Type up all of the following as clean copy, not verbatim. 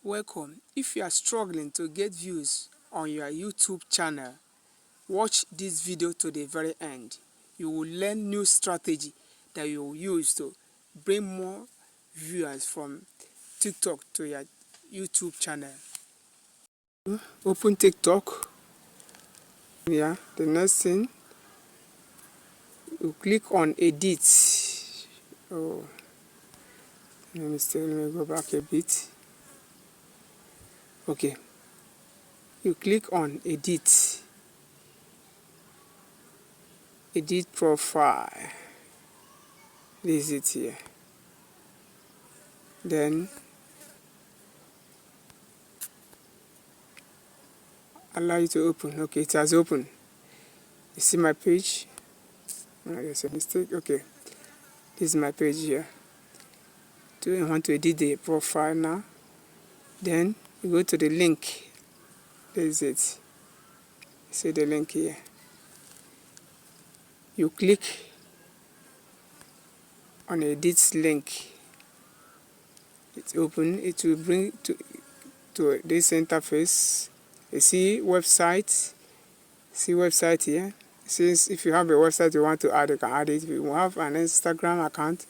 Welcome. If you are struggling to get views on your YouTube channel, watch this video to the very end. You will learn new strategy that you will use to bring more viewers from TikTok to your YouTube channel. Open TikTok. Yeah, the next thing, you click on edit. Oh, let me go back a bit. Okay, you click on edit profile. This is it here. Then allow you to open. Okay, it has opened. You see my page? Oh, there's a mistake. Okay, this is my page here. Do you want to edit the profile now? Then you go to the link. This is it. See the link here. You click on edit link. It's open. It will bring to this interface. You see website. See website here. Since if you have a website you want to add, you can add it. If you have an Instagram account,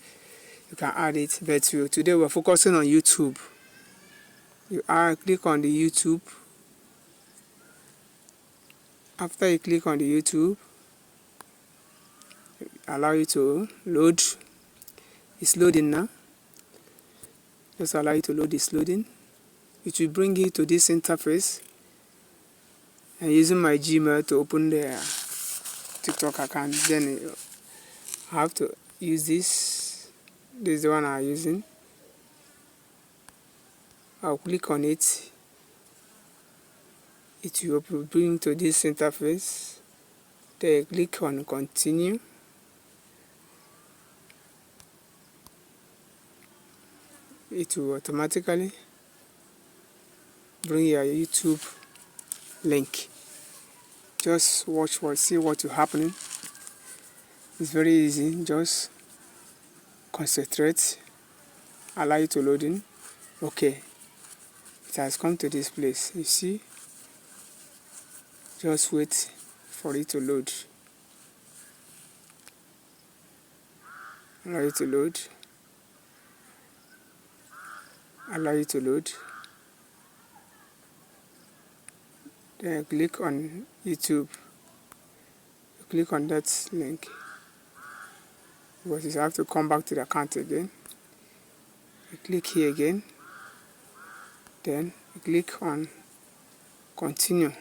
you can add it. But today we're focusing on YouTube. You click on the YouTube. After you click on the YouTube, allow you to load. It's loading now. Just allow you to load. It's loading. It will bring you to this interface. I'm using my Gmail to open the TikTok account. Then I have to use this. This is the one I'm using. I'll click on it. It will bring to this interface. Then click on continue. It will automatically bring your YouTube link. Just watch see what is happening. It's very easy. Just concentrate. Allow it to load in. Okay, it has come to this place. You see, just wait for it to load. Allow it to load. Allow it to load. Then click on YouTube. You click on that link. Because you have to come back to the account again. You click here again. Then you click on continue.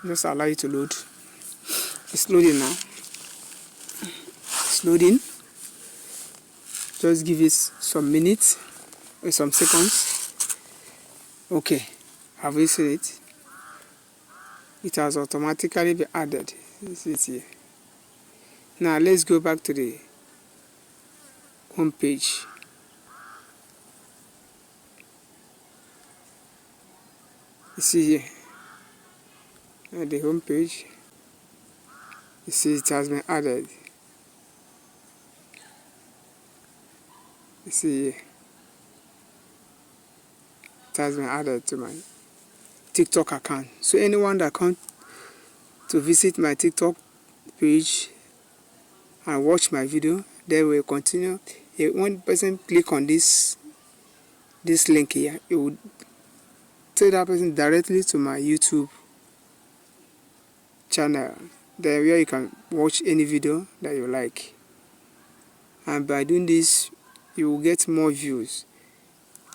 Just allow it to load. It's loading now. It's loading. Just give it some minutes or some seconds. Okay, have you seen it? It has automatically been added. This is here. Now let's go back to the home page. You see here at the home page. You see it has been added. You see here. It has been added to my TikTok account. So anyone that comes to visit my TikTok page and watch my video, they will continue. If one person click on this link here, it will take that person directly to my YouTube channel, there where you can watch any video that you like. And by doing this, you will get more views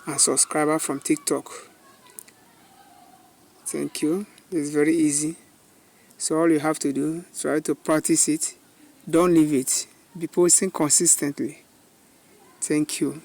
and subscribers from TikTok. Thank you. It's very easy. So all you have to do, try to practice it. Don't leave it. Be posting consistently. Thank you.